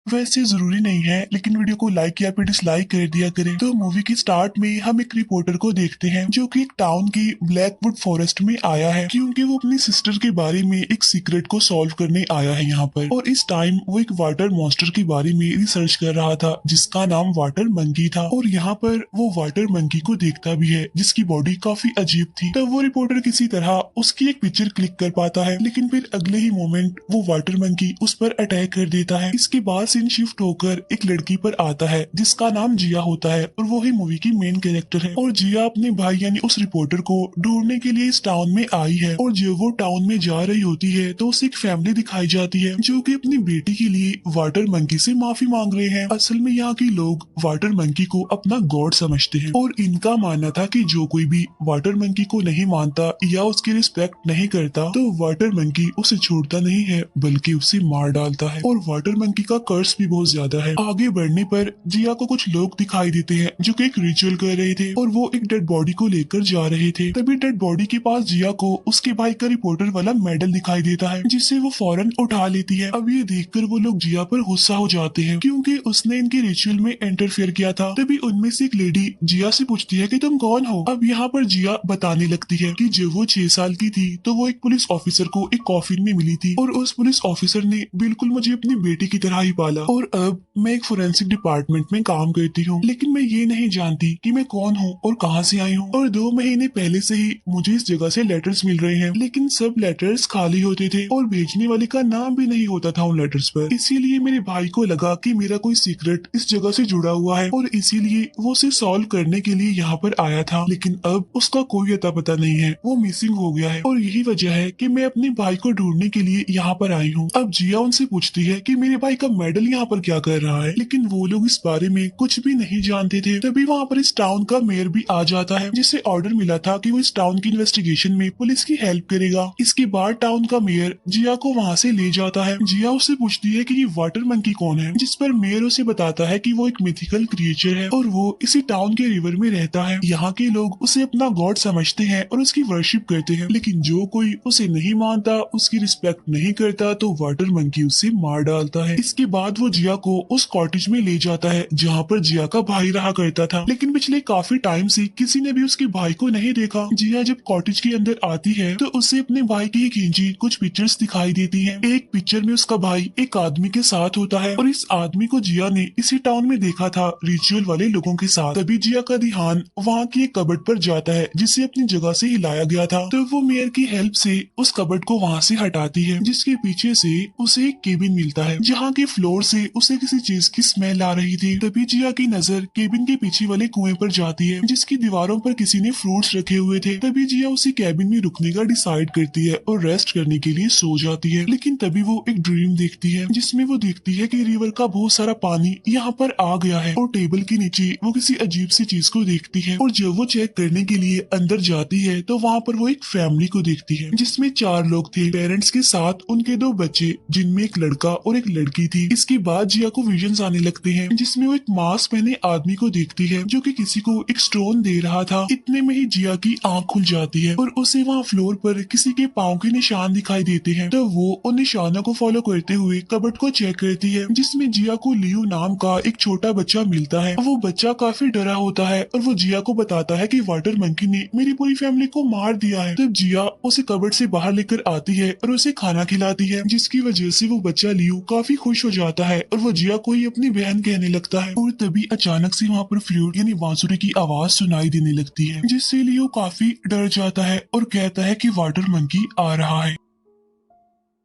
वैसे जरूरी नहीं है, लेकिन वीडियो को लाइक या फिर डिसलाइक कर दिया करें। तो मूवी के स्टार्ट में हम एक रिपोर्टर को देखते हैं जो कि एक टाउन की ब्लैकवुड फॉरेस्ट में आया है, क्योंकि वो अपनी सिस्टर के बारे में एक सीक्रेट को सॉल्व करने आया है यहाँ पर। और इस टाइम वो एक वाटर मॉन्स्टर के बारे में रिसर्च कर रहा था जिसका नाम वाटर मंकी था। और यहाँ पर वो वाटर मंकी को देखता भी है जिसकी बॉडी काफी अजीब थी। तब वो रिपोर्टर किसी तरह उसकी एक पिक्चर क्लिक कर पाता है, लेकिन फिर अगले ही मोमेंट वो वाटर मंकी उस पर अटैक कर देता है। इसके बाद सीन शिफ्ट होकर एक लड़की पर आता है जिसका नाम जिया होता है और वो ही मूवी की मेन कैरेक्टर है। और जिया अपने भाई यानी उस रिपोर्टर को ढूंढने के लिए इस टाउन में आई है। और जब वो टाउन में जा रही होती है तो उसे एक फैमिली दिखाई जाती है जो कि अपनी बेटी के लिए वाटर मंकी से माफी मांग रहे हैं। असल में यहाँ के लोग वाटर मंकी को अपना गॉड समझते हैं और इनका मानना था कि जो कोई भी वाटर मंकी को नहीं मानता या उसकी रिस्पेक्ट नहीं करता तो वाटर मंकी उसे छोड़ता नहीं है बल्कि उसे मार डालता है। और वाटर मंकी का कर्स भी बहुत ज्यादा है। आगे बढ़ने पर जिया को कुछ लोग दिखाई देते हैं जो कि एक रिचुअल कर रहे थे और वो एक डेड बॉडी को लेकर जा रहे थे। तभी डेड बॉडी के पास जिया को उसके भाई का रिपोर्टर वाला मेडल दिखाई देता है जिसे वो फौरन उठा लेती है। अब ये देखकर वो लोग जिया पर गुस्सा हो जाते हैं क्योंकि उसने इनके रिचुअल में इंटरफेयर किया था। तभी उनमें से एक लेडी जिया से पूछती है कि तुम कौन हो। अब यहाँ पर जिया बताने लगती है कि जब वो 6 साल की थी तो वो एक पुलिस ऑफिसर को एक कॉफिन में मिली थी और उस पुलिस ऑफिसर ने बिल्कुल मुझे अपनी बेटी की तरह ही पाला। और अब मैं एक फोरेंसिक डिपार्टमेंट में काम करती हूँ, लेकिन मैं ये नहीं जानती कि मैं कौन हूँ और कहाँ से आई हूँ। और 2 महीने पहले से ही मुझे इस जगह से लेटर्स मिल रहे हैं, लेकिन सब लेटर्स खाली होते थे और भेजने वाले का नाम भी नहीं होता था उन लेटर्स पर। इसीलिए मेरे भाई को लगा कि मेरा कोई सीक्रेट इस जगह से जुड़ा हुआ है और इसीलिए वो उसे सॉल्व करने के लिए यहाँ पर आया था। लेकिन अब उसका कोई अता पता नहीं है, वो मिसिंग हो गया है और यही वजह है कि मैं अपने भाई को ढूंढने के लिए यहाँ पर आई हूँ। अब जिया उनसे पूछती है कि मेरे भाई का मेडल यहाँ पर क्या कर रहा है, लेकिन वो लोग इस बारे में कुछ भी नहीं जानते थे। तभी वहाँ पर इस टाउन का मेयर भी आ जाता है जिसे ऑर्डर मिला था कि वो इस टाउन की इन्वेस्टिगेशन में पुलिस की हेल्प करेगा। इसके बाद टाउन का मेयर जिया को वहाँ से ले जाता है। जिया उससे पूछती है कि ये वाटर मंकी कौन है, जिस पर मेयर उसे बताता है कि वो एक मिथिकल क्रिएचर है और वो इसी टाउन के रिवर में रहता है। यहाँ के लोग उसे अपना गॉड समझते हैं और उसकी वर्शिप करते हैं, लेकिन जो कोई उसे नहीं मानता, उसकी रिस्पेक्ट नहीं करता तो वाटर मंकी उसे मार डालता है। इसके बाद वो जिया को उस कॉटेज में ले जाता है जहाँ पर जिया का भाई रहा करता था, लेकिन पिछले काफी टाइम से किसी ने भी उसके भाई को नहीं देखा। जिया जब कॉटेज के अंदर आती है तो उसे अपने भाई की खींची कुछ पिक्चर्स दिखाई देती हैं। एक पिक्चर में उसका भाई एक आदमी के साथ होता है और इस आदमी को जिया ने इसी टाउन में देखा था रिचुअल वाले लोगों के साथ। तभी जिया का ध्यान वहाँ की एक कबर्ड पर जाता है जिसे अपनी जगह से हिलाया गया था। तो वो मेयर की हेल्प से उस कबर्ड को वहाँ से हटाती है, जिसके पीछे से उसे एक केबिन मिलता है जहाँ के फ्लोर से उसे किसी चीज की स्मेल आ रही थी। तभी जिया की नजर केबिन के पीछे वाले कुएं पर जाती है जिसकी दीवारों पर किसी ने फ्रूट्स रखे हुए थे। तभी जिया उसी केबिन में रुकने का डिसाइड करती है और रेस्ट करने के लिए सो जाती है। लेकिन तभी वो एक ड्रीम देखती है जिसमें वो देखती है कि रिवर का बहुत सारा पानी यहाँ पर आ गया है और टेबल के नीचे वो किसी अजीब सी चीज को देखती है। और जब वो चेक करने के लिए अंदर जाती है तो वहाँ पर वो एक फैमिली को देखती है जिसमें 4 लोग थे, पेरेंट्स के साथ उनके 2 बच्चे जिनमें एक लड़का और एक लड़की थी। इसके बाद जिया को विजन्स आने लगते हैं जिसमें वो एक मास्क पहने आदमी को देखती है जो कि किसी को एक स्टोन दे रहा था। इतने में ही जिया की आंख खुल जाती है और उसे वहाँ फ्लोर पर किसी के पाँव के निशान दिखाई देते हैं। तो वो उन निशानों को फॉलो करते हुए कबर्ड को चेक करती है जिसमें जिया को लियो नाम का एक छोटा बच्चा मिलता है। वो बच्चा काफी डरा होता है और वो जिया को बताता है कि वाटर मंकी ने मेरी पूरी फैमिली को मार दिया है। तब जिया उसे कबर्ड से बाहर लेकर आती है और उसे खाना खिलाती है, जिसकी वजह से वो बच्चा लियो काफी खुश हो जाता है और वो जिया को ही अपनी बहन कहने लगता है। और तभी अचानक से वहाँ पर फ्लूट यानी बांसुरी की आवाज सुनाई देने लगती है जिससे लियो काफी डर जाता है और कहता है कि वाटर मंकी आ रहा है।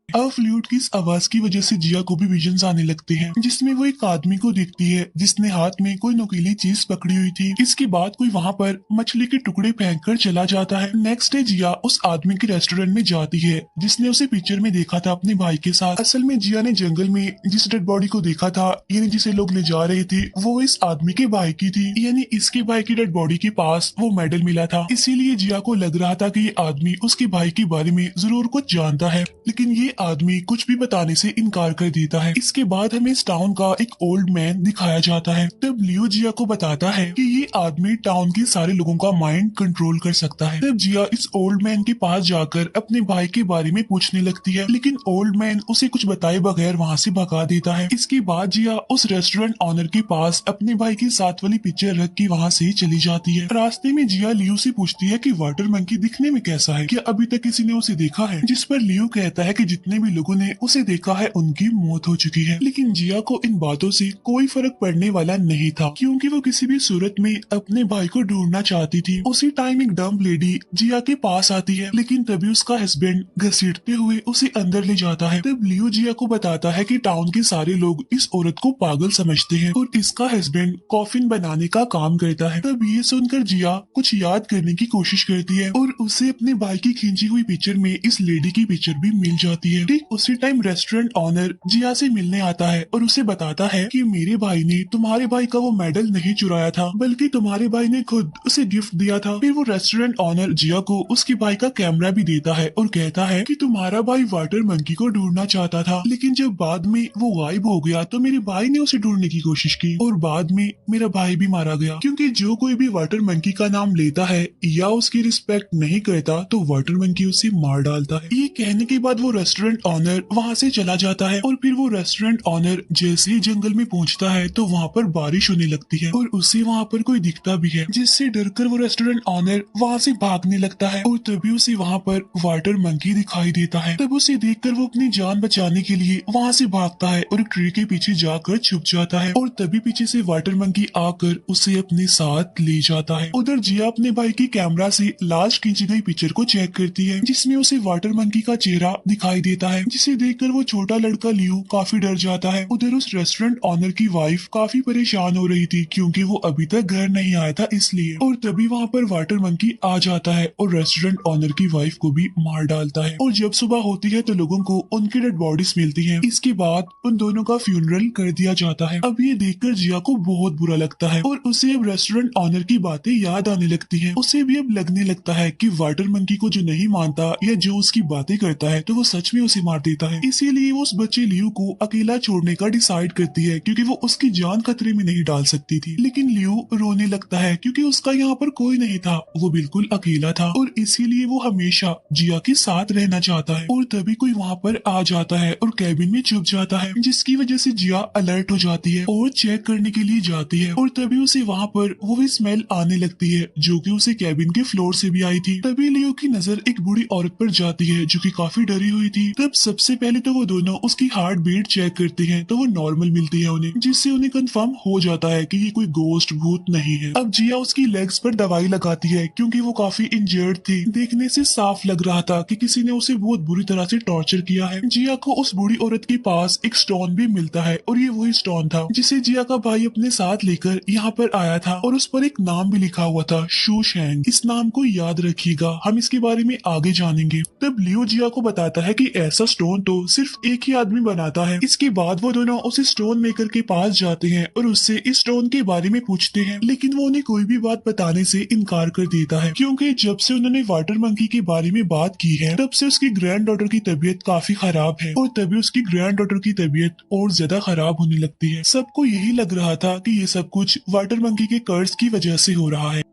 अब फ्लूट की इस आवाज की वजह से जिया को भी विजन्स आने लगते हैं जिसमें वो एक आदमी को देखती है जिसने हाथ में कोई नुकीली चीज पकड़ी हुई थी। इसके बाद कोई वहाँ पर मछली के टुकड़े फेंक कर चला जाता है। नेक्स्ट डे जिया उस आदमी के रेस्टोरेंट में जाती है जिसने उसे पिक्चर में देखा था अपने भाई के साथ। असल में जिया ने जंगल में जिस डेड बॉडी को देखा था यानी जिसे लोग ले जा रहे थे वो इस आदमी के भाई की थी, यानी इसके भाई की डेड बॉडी के पास वो मेडल मिला था। इसीलिए जिया को लग रहा था कि ये आदमी उसके भाई के बारे में जरूर कुछ जानता है, लेकिन ये आदमी कुछ भी बताने से इनकार कर देता है। इसके बाद हमें इस टाउन का एक ओल्ड मैन दिखाया जाता है। तब लियो जिया को बताता है कि ये आदमी टाउन के सारे लोगों का माइंड कंट्रोल कर सकता है। तब जिया इस ओल्ड मैन के पास जाकर अपने भाई के बारे में पूछने लगती है, लेकिन ओल्ड मैन उसे कुछ बताए बगैर वहाँ से भगा देता है। इसके बाद जिया उस रेस्टोरेंट ऑनर के पास अपने भाई की साथ वाली पिक्चर रख के वहाँ से चली जाती है। रास्ते में जिया लियो से पूछती है कि वाटर मंकी दिखने में कैसा है, क्या अभी तक किसी ने उसे देखा है? जिस पर लियो कहता है कि जितने भी लोगों ने उसे देखा है उनकी मौत हो चुकी है। लेकिन जिया को इन बातों से कोई फर्क पड़ने वाला नहीं था, क्योंकि वो किसी भी सूरत में अपने भाई को ढूंढना चाहती थी। उसी टाइम एक डम्ब लेडी जिया के पास आती है, लेकिन तभी उसका हस्बैंड घसीटते हुए उसे अंदर ले जाता है। तब लियो जिया को बताता है कि टाउन के सारे लोग इस औरत को पागल समझते हैं और इसका हस्बैंड कॉफिन बनाने का काम करता है। तब ये सुनकर जिया कुछ याद करने की कोशिश करती है और उसे अपने भाई की खींची हुई पिक्चर में इस लेडी की पिक्चर भी मिल जाती है। ठीक उसी टाइम रेस्टोरेंट ऑनर जिया से मिलने आता है और उसे बताता है कि मेरे भाई ने तुम्हारे भाई का वो मेडल नहीं चुराया था, बल्कि तुम्हारे भाई ने खुद उसे गिफ्ट दिया था। फिर वो रेस्टोरेंट ऑनर जिया को उसके भाई का कैमरा भी देता है और कहता है कि तुम्हारा भाई वाटर मंकी को ढूंढना चाहता था, लेकिन जब बाद में वो गायब हो गया तो मेरे भाई ने उसे ढूंढने की कोशिश की और बाद में मेरा भाई भी मारा गया। क्योंकि जो कोई भी वाटर मंकी का नाम लेता है या उसकी रिस्पेक्ट नहीं करता तो वाटर मंकी उसे मार डालता है। ये कहने के बाद वो रेस्टोरेंट ऑनर वहाँ से चला जाता है और फिर वो रेस्टोरेंट ऑनर जैसे ही जंगल में पहुँचता है तो वहाँ पर बारिश होने लगती है और उसे वहाँ पर कोई दिखता भी है, जिससे डरकर वो रेस्टोरेंट ऑनर वहाँ से भागने लगता है और तभी उसे वहाँ पर वाटर मंकी दिखाई देता है। तब उसे देखकर वो अपनी जान बचाने के लिए वहाँ से भागता है और एक ट्री के पीछे जाकर छुप जाता है और तभी पीछे से वाटर मंकी आकर उसे अपने साथ ले जाता है। उधर जिया अपने भाई की कैमरा से लास्ट खींची गई पिक्चर को चेक करती है, जिसमें उसे वाटर मंकी का चेहरा दिखाई देता है, जिसे देखकर वो छोटा लड़का लियो काफी डर जाता है। उधर उस रेस्टोरेंट ऑनर की वाइफ काफी परेशान हो रही थी, क्योंकि वो अभी तक घर नहीं आया था इसलिए। और तभी वहाँ पर वाटर मंकी आ जाता है और रेस्टोरेंट ऑनर की वाइफ को भी मार डालता है। और जब सुबह होती है तो लोगों को उनकी डेड बॉडीज मिलती है। इसके बाद उन दोनों का फ्यूनरल कर दिया जाता है। अब ये देखकर जिया को बहुत बुरा लगता है और उसे अब रेस्टोरेंट ऑनर की बातें याद आने लगती है। उसे भी अब लगने लगता है कि वाटर मंकी को जो नहीं मानता या जो उसकी बातें करता है तो वो सच में उसे मार देता है। इसीलिए वो उस बच्चे लियो को अकेला छोड़ने का डिसाइड करती है, क्योंकि वो उसकी जान खतरे में नहीं डाल सकती थी। लेकिन लियो रोने लगता है क्योंकि उसका यहाँ पर कोई नहीं था, वो बिल्कुल अकेला था और इसीलिए वो हमेशा जिया के साथ रहना चाहता है। और तभी कोई वहाँ पर आ जाता है और कैबिन में छुप जाता है, जिसकी वजह से जिया अलर्ट हो जाती है और चेक करने के लिए जाती है। और तभी उसे वहाँ पर वो भी स्मेल आने लगती है जो कि उसे कैबिन के फ्लोर से भी आई थी। तभी लियो की नजर एक बूढ़ी औरत पर जाती है जो कि काफी डरी हुई थी। तब सबसे पहले तो वो दोनों उसकी हार्ट बीट चेक करते हैं तो वो नॉर्मल मिलती है उन्हें, जिससे उन्हें कंफर्म हो जाता है कि ये कोई गोस्ट भूत नहीं है। अब जिया उसकी लेग्स पर दवाई लगाती है क्योंकि वो काफी इंजर्ड थी। देखने से साफ लग रहा था कि किसी ने उसे बहुत बुरी तरह से टॉर्चर किया है। जिया को उस बूढ़ी औरत के पास एक स्टोन भी मिलता है और ये वही स्टोन था जिसे जिया का भाई अपने साथ लेकर यहाँ पर आया था और उस पर एक नाम भी लिखा हुआ था, शू शेंग। इस नाम को याद रखिएगा, हम इसके बारे में आगे जानेंगे। तब लियो जिया को बताता है कि ऐसा स्टोन तो सिर्फ एक ही आदमी बनाता है। इसके बाद वो दोनों उस स्टोन मेकर के पास जाते हैं और उससे इस स्टोन के बारे में पूछते हैं, लेकिन वो उन्हें कोई भी बात बताने से इनकार कर देता है, क्योंकि जब से उन्होंने वाटर मंकी के बारे में बात की है तब से उसकी ग्रैंड डॉटर की तबीयत काफी खराब है और तभी उसकी ग्रैंड डॉटर की तबीयत और ज्यादा खराब होने लगती है। सबको यही लग रहा था कि ये सब कुछ वाटर मंकी के कर्ज की वजह से हो रहा है।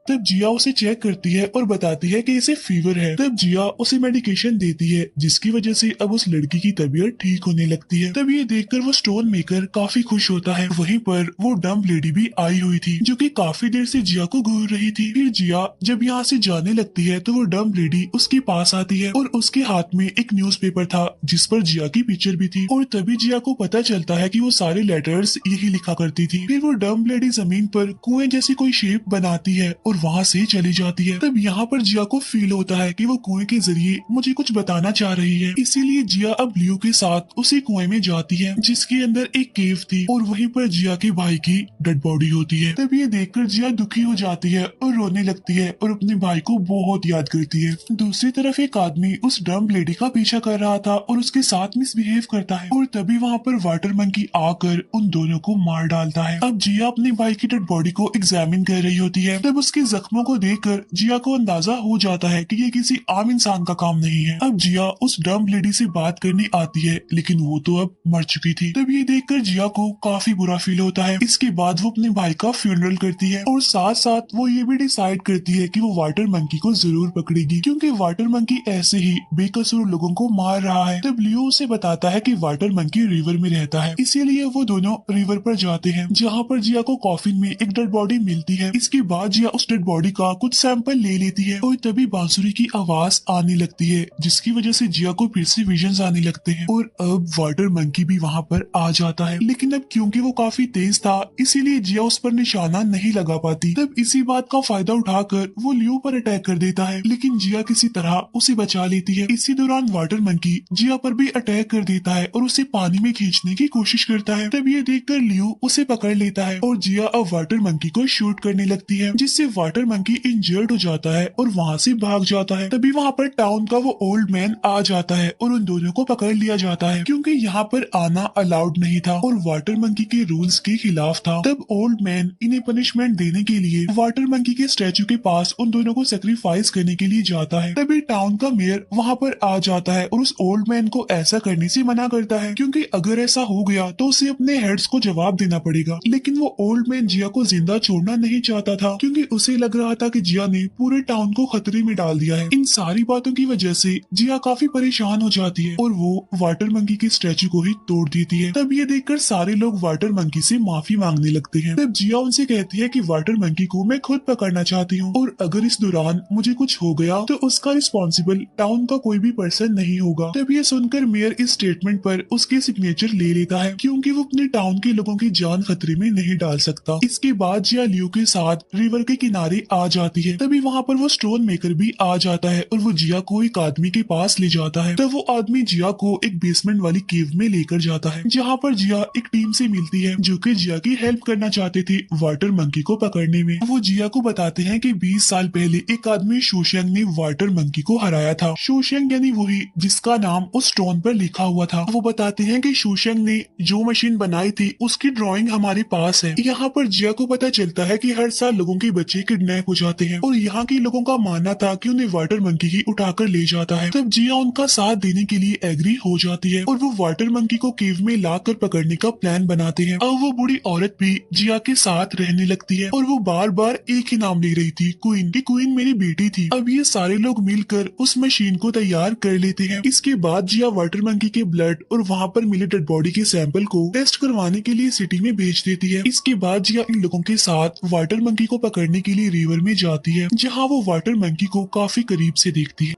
तब जिया उसे चेक करती है और बताती है कि इसे फीवर है। तब जिया उसे मेडिकेशन देती है जिसकी वजह से अब उस लड़की की तबीयत ठीक होने लगती है। तब ये देखकर वो स्टोन मेकर काफी खुश होता है। वहीं पर वो डम्ब लेडी भी आई हुई थी जो कि काफी देर से जिया को घूर रही थी। फिर जिया जब यहाँ से जाने लगती है तो वो डम्ब लेडी उसके पास आती है और उसके हाथ में एक न्यूज़पेपर था जिस पर जिया की पिक्चर भी थी और तभी जिया को पता चलता है कि वो सारे लेटर्स यही लिखा करती थी। फिर वो डम्ब लेडी जमीन पर कुएं जैसी कोई शेप बनाती है और वहाँ से चली जाती है। तब यहाँ पर जिया को फील होता है कि वो कुएं के जरिए मुझे कुछ बताना चाह रही है, इसीलिए जिया अब लियो के साथ उसी कुएं में जाती है जिसके अंदर एक केव थी और वहीं पर जिया के भाई की डेड बॉडी होती है। तब ये देखकर जिया दुखी हो जाती है और रोने लगती है और अपने भाई को बहुत याद करती है। दूसरी तरफ एक आदमी उस डम्ब लेडी का पीछा कर रहा था और उसके साथ मिसबिहेव करता है और तभी वहाँ पर वाटर मंकी आकर उन दोनों को मार डालता है। अब जिया अपने भाई की डेड बॉडी को एग्जामिन कर रही होती है। तब उसके उसके जख्मों को देखकर जिया को अंदाजा हो जाता है कि ये किसी आम इंसान का काम नहीं है। अब जिया उस डम्ब लेडी से बात करने आती है, लेकिन वो तो अब मर चुकी थी। तब ये देखकर जिया को काफी बुरा फील होता है। इसके बाद वो अपने भाई का फ्यूनरल करती है और साथ साथ वो ये भी डिसाइड करती है कि वो वाटर मंकी को जरूर पकड़ेगी, क्योंकि वाटर मंकी ऐसे ही बेकसूर लोगों को मार रहा है। तब लियो उसे बताता है कि वाटर मंकी रिवर में रहता है, इसीलिए वो दोनों रिवर पर जाते हैं, जहाँ पर जिया को कॉफिन में एक डेड बॉडी मिलती है। इसके बाद जिया उस डेड बॉडी का कुछ सैंपल ले लेती है और तभी बांसुरी की आवाज आने लगती है, जिसकी वजह से जिया को फिर से विजन्स आने लगते हैं और अब वाटर मंकी भी वहाँ पर आ जाता है। लेकिन अब क्योंकि वो काफी तेज था, इसीलिए जिया उस पर निशाना नहीं लगा पाती। तब इसी बात का फायदा उठाकर वो लियो पर अटैक कर देता है, लेकिन जिया किसी तरह उसे बचा लेती है। इसी दौरान वाटर मंकी जिया पर भी अटैक कर देता है और उसे पानी में खींचने की कोशिश करता है। तब ये देखकर लियो उसे पकड़ लेता है और जिया अब वाटर मंकी को शूट करने लगती है, जिससे वाटर मंकी इंजर्ड हो जाता है और वहाँ से भाग जाता है। तभी वहाँ पर टाउन का वो ओल्ड मैन आ जाता है और उन दोनों को पकड़ लिया जाता है, क्योंकि यहाँ पर आना अलाउड नहीं था और वाटर मंकी के रूल्स के खिलाफ था। तब ओल्ड मैन इन्हें पनिशमेंट देने के लिए वाटर मंकी के स्टैचू के पास उन दोनों को सेक्रीफाइस करने के लिए जाता है। तभी टाउन का मेयर वहाँ पर आ जाता है और उस ओल्ड मैन को ऐसा करने से मना करता है, क्योंकि अगर ऐसा हो गया तो उसे अपने हेड्स को जवाब देना पड़ेगा। लेकिन वो ओल्ड मैन जिया को जिंदा छोड़ना नहीं चाहता था, क्योंकि उसे लग रहा था कि जिया ने पूरे टाउन को खतरे में डाल दिया है। इन सारी बातों की वजह से जिया काफी परेशान हो जाती है और वो वाटर मंकी के स्टैचू को ही तोड़ देती है। तब ये देखकर सारे लोग वाटर मंकी से माफी मांगने लगते हैं। तब जिया उनसे कहती है कि वाटर मंकी को मैं खुद पकड़ना चाहती हूँ और अगर इस दौरान मुझे कुछ हो गया तो उसका रिस्पॉन्सिबल टाउन का कोई भी पर्सन नहीं होगा। तब ये सुनकर मेयर इस स्टेटमेंट पर उसके सिग्नेचर ले लेता है, क्योंकि वो अपने टाउन के लोगों की जान खतरे में नहीं डाल सकता। इसके बाद जिया लियो के साथ रिवर के किनारे आ जाती है। तभी वहाँ पर वो स्टोन मेकर भी आ जाता है और वो जिया को एक आदमी के पास ले जाता है। तब वो आदमी जिया को एक बेसमेंट वाली केव में लेकर जाता है, जहाँ पर जिया एक टीम से मिलती है जो कि जिया की हेल्प करना चाहते थे वाटर मंकी को पकड़ने में। वो जिया को बताते हैं कि 20 साल पहले एक आदमी शोशंग ने वाटर मंकी को हराया था। शोशंग यानी वही जिसका नाम उस स्टोन पर लिखा हुआ था। वो बताते हैं कि शोशंग ने जो मशीन बनाई थी उसकी ड्राइंग हमारे पास है। यहाँ पर जिया को पता चलता है कि हर साल लोगों के बच्चे किडनैप हो जाते हैं और यहाँ के लोगों का मानना था कि उन्हें वाटर मंकी ही उठाकर ले जाता है। तब जिया उनका साथ देने के लिए एग्री हो जाती है और वो वाटर मंकी को केव में लाकर पकड़ने का प्लान बनाते हैं। अब वो बूढ़ी औरत भी जिया के साथ रहने लगती है और वो बार बार एक ही नाम ले रही थी, क्वीन, कि क्वीन मेरी बेटी थी। अब ये सारे लोग मिलकर उस मशीन को तैयार कर लेते हैं। इसके बाद जिया वाटर मंकी के ब्लड और वहाँ पर मिले डेड बॉडी के सैंपल को टेस्ट करवाने के लिए सिटी में भेज देती है। इसके बाद जिया इन लोगों के साथ वाटर मंकी को पकड़ने के लिए रिवर में जाती है, जहाँ वो वाटर मंकी को काफी करीब से देखती है।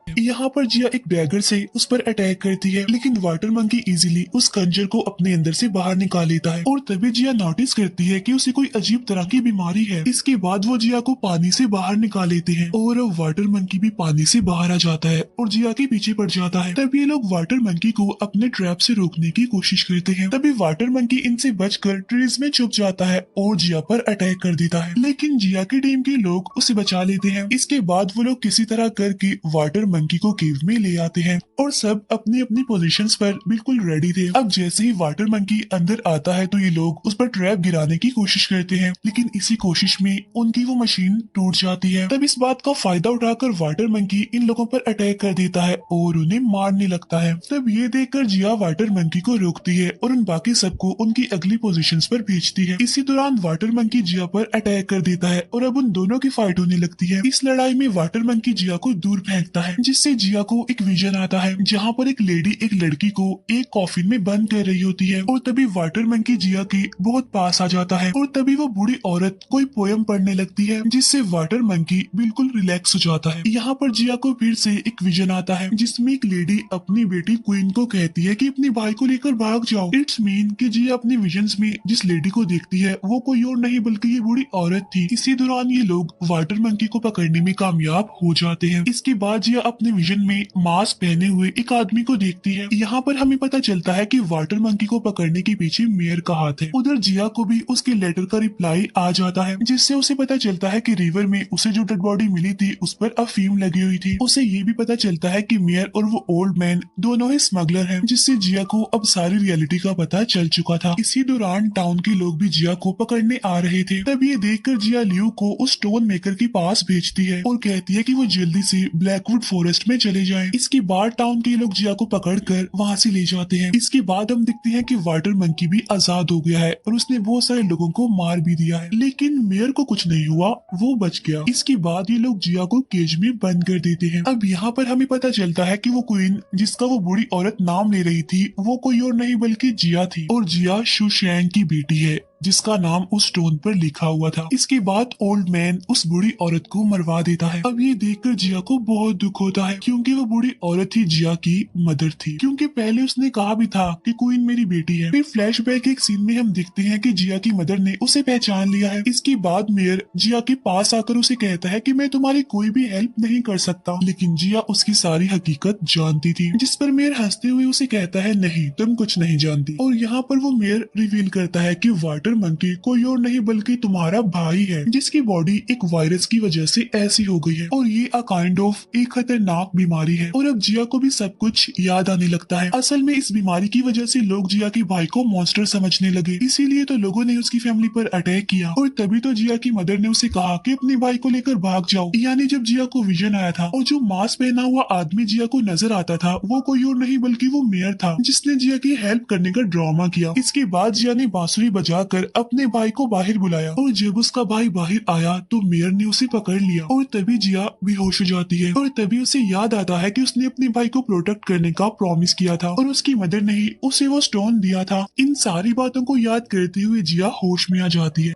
यहाँ पर जिया एक डैगर से उस पर अटैक करती है, लेकिन वाटर मंकी इजीली उस खंजर को अपने अंदर से बाहर निकाल लेता है और तभी जिया नोटिस करती है कि उसे कोई अजीब तरह की बीमारी है। इसके बाद वो जिया को पानी से बाहर निकाल लेते हैं और वाटर मंकी भी पानी से बाहर आ जाता है और जिया के पीछे पड़ जाता है। तब ये लोग वाटर मंकी को अपने ट्रैप से रोकने की कोशिश करते हैं। तभी वाटर मंकी इनसे बचकर ट्रीज में छुप जाता है और जिया पर अटैक कर देता है, लेकिन जिया की टीम के लोग उसे बचा लेते हैं। इसके बाद वो लोग किसी तरह करके वाटर मंकी को केव में ले आते हैं और सब अपनी अपनी पोजीशंस पर बिल्कुल रेडी थे। अब जैसे ही वाटर मंकी अंदर आता है तो ये लोग उस पर ट्रैप गिराने की कोशिश करते हैं, लेकिन इसी कोशिश में उनकी वो मशीन टूट जाती है। तब इस बात का फायदा उठाकर वाटर मंकी इन लोगों पर अटैक कर देता है और उन्हें मारने लगता है। तब ये देखकर जिया वाटर मंकी को रोकती है और उन बाकी सबको उनकी अगली पोजीशंस पर भेजती है। इसी दौरान वाटर मंकी जिया पर अटैक कर देता है और अब उन दोनों की फाइट होने लगती है। इस लड़ाई में वाटर मंकी जिया को दूर फेंकता है, जिससे जिया को एक विजन आता है जहाँ पर एक लेडी एक लड़की को एक कॉफिन में बंद कर रही होती है और तभी वाटर मंकी जिया के बहुत पास आ जाता है और तभी वो बूढ़ी औरत कोई पोयम पढ़ने लगती है, जिससे वाटर मंकी बिल्कुल रिलैक्स हो जाता है। यहाँ पर जिया को फिर से एक विजन आता है जिसमें एक लेडी अपनी बेटी क्वीन को कहती है कि अपने भाई को लेकर भाग जाओ। इट्स मीन कि जिया अपने विजन्स में जिस लेडी को देखती है वो कोई और नहीं बल्कि ये बूढ़ी औरत थी। इसी दौरान ये लोग वाटर मंकी को पकड़ने में कामयाब हो जाते हैं। इसके बाद जिया अपने अपने विजन में मास्क पहने हुए एक आदमी को देखती है। यहाँ पर हमें पता चलता है कि वाटर मंकी को पकड़ने के पीछे मेयर का हाथ है। उधर जिया को भी उसके लेटर का रिप्लाई आ जाता है, जिससे उसे पता चलता है कि रिवर में उसे जो डेड बॉडी मिली थी उस पर अफीम लगी हुई थी। उसे ये भी पता चलता है कि मेयर और वो ओल्ड मैन दोनों ही स्मगलर हैं, जिससे जिया को अब सारी रियलिटी का पता चल चुका था। इसी दौरान टाउन के लोग भी जिया को पकड़ने आ रहे थे। तब ये देखकर जिया लियू को उस स्टोन मेकर के पास भेजती है और कहती है कि वो जल्दी से ब्लैकवुड फॉरेस्ट में चले जाएं। इसके बाद टाउन के लोग जिया को पकड़कर वहां से ले जाते हैं। इसके बाद हम देखते हैं कि वाटर मंकी भी आजाद हो गया है और उसने बहुत सारे लोगों को मार भी दिया है, लेकिन मेयर को कुछ नहीं हुआ, वो बच गया। इसके बाद ये लोग जिया को केज में बंद कर देते हैं। अब यहाँ पर हमें पता चलता है कि वो क्वीन जिसका वो बूढ़ी औरत नाम ले रही थी वो कोई और नहीं बल्कि जिया थी, और जिया शुशैंग की बेटी है जिसका नाम उस स्टोन पर लिखा हुआ था। इसके बाद ओल्ड मैन उस बूढ़ी औरत को मरवा देता है। अब ये देखकर जिया को बहुत दुख होता है, क्योंकि वो बूढ़ी औरत ही जिया की मदर थी, क्योंकि पहले उसने कहा भी था कि क्वीन मेरी बेटी है। फिर फ्लैशबैक एक सीन में हम देखते हैं कि जिया की मदर ने उसे पहचान लिया है। इसके बाद मेयर जिया के पास आकर उसे कहता है कि मैं तुम्हारी कोई भी हेल्प नहीं कर सकता, लेकिन जिया उसकी सारी हकीकत जानती थी, जिस पर मेयर हंसते हुए उसे कहता है नहीं, तुम कुछ नहीं जानती। और यहाँ पर वो मेयर रिवील करता है कि वाटर मंकी कोई और नहीं बल्कि तुम्हारा भाई है, जिसकी बॉडी एक वायरस की वजह से ऐसी हो गई है, और ये अ काइंड ऑफ एक खतरनाक बीमारी है। और अब जिया को भी सब कुछ याद आने लगता है। असल में इस बीमारी की वजह से लोग जिया के भाई को मॉन्स्टर समझने लगे, इसीलिए तो लोगों ने उसकी फैमिली पर अटैक किया। और तभी तो जिया की मदर ने उसे कहा कि अपने भाई को लेकर भाग जाओ। यानी जब जिया को विजन आया था और जो मास्क पहना हुआ आदमी जिया को नजर आता था वो कोई और नहीं बल्कि वो मेयर था, जिसने जिया की हेल्प करने का ड्रामा किया। इसके बाद जिया ने बांसुरी बजाकर अपने भाई को बाहर बुलाया, और जब उसका भाई बाहर आया तो मेयर ने उसे पकड़ लिया, और तभी जिया बेहोश हो जाती है। और तभी उसे याद आता है कि उसने अपने भाई को प्रोटेक्ट करने का प्रॉमिस किया था और उसकी मदर ने ही उसे वो स्टोन दिया था। इन सारी बातों को याद करते हुए जिया होश में आ जाती है।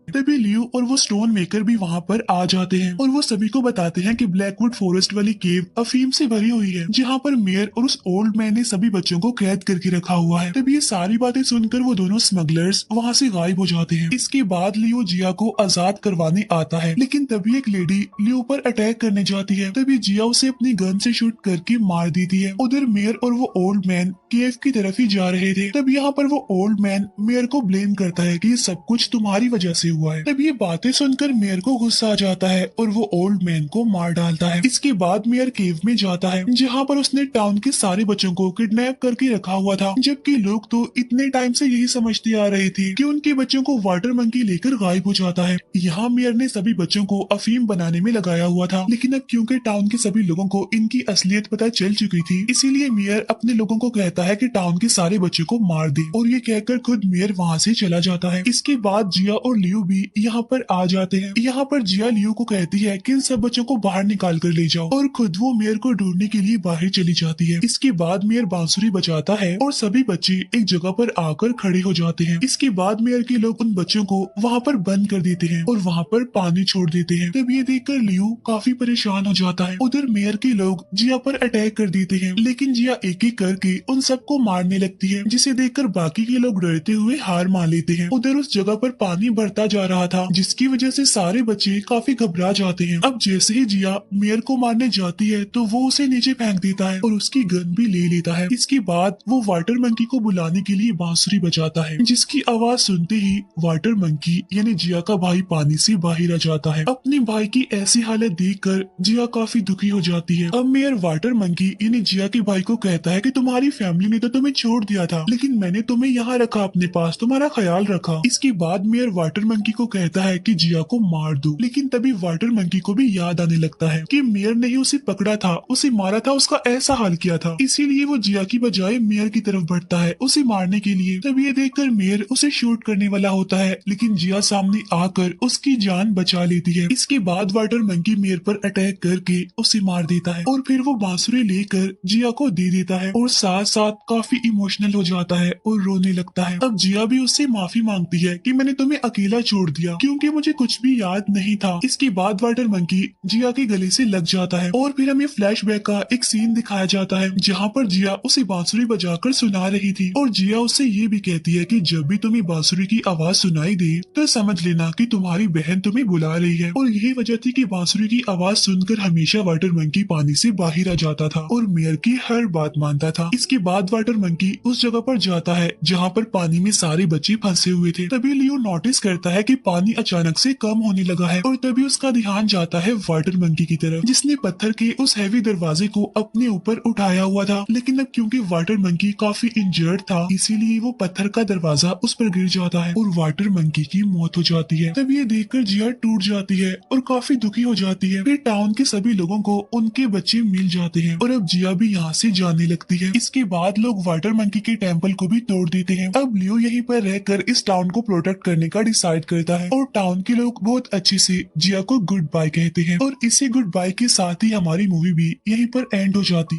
तभी लियो और वो स्टोन मेकर भी वहाँ पर आ जाते हैं और वो सभी को बताते हैं कि ब्लैकवुड फॉरेस्ट वाली केव अफीम से भरी हुई है, जहाँ पर मेयर और उस ओल्ड मैन ने सभी बच्चों को कैद करके रखा हुआ है। तभी ये सारी बातें सुनकर वो दोनों स्मगलर्स वहाँ से गायब हो जाते हैं। इसके बाद लियो जिया को आजाद करवाने आता है, लेकिन तभी एक लेडी लियो पर अटैक करने जाती है। तभी जिया उसे अपनी गन से शूट करके मार देती है। उधर मेयर और वो ओल्ड मैन केव की तरफ ही जा रहे थे। तब यहाँ पर वो ओल्ड मैन मेयर को ब्लेम करता है कि ये सब कुछ तुम्हारी वजह से हुआ है। तब ये बातें सुनकर मेयर को गुस्सा आ जाता है और वो ओल्ड मैन को मार डालता है। इसके बाद मेयर केव में जाता है, जहाँ पर उसने टाउन के सारे बच्चों को किडनैप करके रखा हुआ था, जबकि लोग तो इतने टाइम से यही समझते आ रहे थे कि उनके बच्चों को वाटर मंकी लेकर गायब हो जाता है। यहाँ मेयर ने सभी बच्चों को अफीम बनाने में लगाया हुआ था, लेकिन अब क्योंकि टाउन के सभी लोगों को इनकी असलियत पता चल चुकी थी, इसीलिए मेयर अपने लोगों को कहता है कि टाउन के सारे बच्चों को मार दे, और ये कहकर खुद मेयर वहाँ से चला जाता है। इसके बाद जिया और लियो भी यहाँ पर आ जाते हैं। यहाँ पर जिया लियो को कहती है कि इन सब बच्चों को बाहर निकाल कर ले जाओ, और खुद वो मेयर को ढूंढने के लिए बाहर चली जाती है। इसके बाद मेयर बांसुरी बजाता है और सभी बच्चे एक जगह पर आकर खड़े हो जाते हैं। इसके बाद मेयर के लोग उन बच्चों को वहाँ पर बंद कर देते हैं और वहाँ पर पानी छोड़ देते हैं। तब ये देखकर लियो काफी परेशान हो जाता है। उधर मेयर के लोग जिया पर अटैक कर देते हैं, लेकिन जिया एक एक करके उन सबको मारने लगती है, जिसे देखकर बाकी के लोग डरते हुए हार मान लेते हैं। उधर उस जगह पर पानी बढ़ता जा रहा था, जिसकी वजह से सारे बच्चे काफी घबरा जाते हैं। अब जैसे ही जिया मेयर को मारने जाती है तो वो उसे नीचे फेंक देता है और उसकी गन भी ले लेता है। इसके बाद वो वाटर मंकी को बुलाने के लिए बांसुरी बजाता है, जिसकी आवाज सुनते ही वाटर मंकी यानी जिया का भाई पानी से बाहर आ जाता है। अपने भाई की ऐसी हालत देखकर जिया काफी दुखी हो जाती है। अब मेयर वाटर मंकी यानी जिया के भाई को कहता है कि तुम्हारी फैमिली ने तो तुम्हें छोड़ दिया था, लेकिन मैंने तुम्हें यहाँ रखा, अपने पास तुम्हारा ख्याल रखा। इसके बाद मेयर वाटर मंकी को कहता है कि जिया को मार दो, लेकिन तभी वाटर मंकी को भी याद आने लगता है कि मेयर ने ही उसे पकड़ा था, उसे मारा था, उसका ऐसा हाल किया था, इसीलिए वो जिया की बजाय मेयर की तरफ बढ़ता है उसे मारने के लिए। तब ये देखकर मेयर उसे शूट करने वाला होता है, लेकिन जिया सामने आकर उसकी जान बचा लेती है। इसके बाद वाटर मंकी मेयर पर अटैक करके उसे मार देता है और फिर वो बांसुरी लेकर जिया को दे देता है और साथ साथ काफी इमोशनल हो जाता है और रोने लगता है। अब जिया भी उससे माफी मांगती है कि मैंने तुम्हें अकेला छोड़ छोड़ दिया क्योंकि मुझे कुछ भी याद नहीं था। इसके बाद वाटर मंकी जिया के गले से लग जाता है और फिर हमें फ्लैशबैक का एक सीन दिखाया जाता है जहाँ पर जिया उसे बांसुरी बजाकर सुना रही थी और जिया उससे ये भी कहती है कि जब भी तुम्हें बांसुरी की आवाज सुनाई दे तो समझ लेना कि तुम्हारी बहन तुम्हें बुला रही है। और यही वजह थी कि बांसुरी की आवाज सुनकर हमेशा वाटर मंकी पानी से बाहर आ जाता था और मेयर की हर बात मानता था। इसके बाद वाटर मंकी उस जगह पर जाता है जहाँ पर पानी में सारे बच्चे फंसे हुए थे। तभी लियो नोटिस करता है कि पानी अचानक से कम होने लगा है और तभी उसका ध्यान जाता है वाटर मंकी की तरफ जिसने पत्थर के उस हैवी दरवाजे को अपने ऊपर उठाया हुआ था। लेकिन अब क्योंकि वाटर मंकी काफी इंजर्ड था इसीलिए वो पत्थर का दरवाजा उस पर गिर जाता है और वाटर मंकी की मौत हो जाती है। तब ये देखकर जिया टूट जाती है और काफी दुखी हो जाती है। फिर टाउन के सभी लोगों को उनके बच्चे मिल जाते हैं और अब जिया भी यहाँ से जाने लगती है। इसके बाद लोग वाटर मंकी के टेम्पल को भी तोड़ देते हैं। अब लियो यहीं पर रहकर इस टाउन को प्रोटेक्ट करने का डिसाइड करता है और टाउन के लोग बहुत अच्छे से जिया को गुड बाय कहते हैं और इसी गुड बाय के साथ ही हमारी मूवी भी यहीं पर एंड हो जाती है।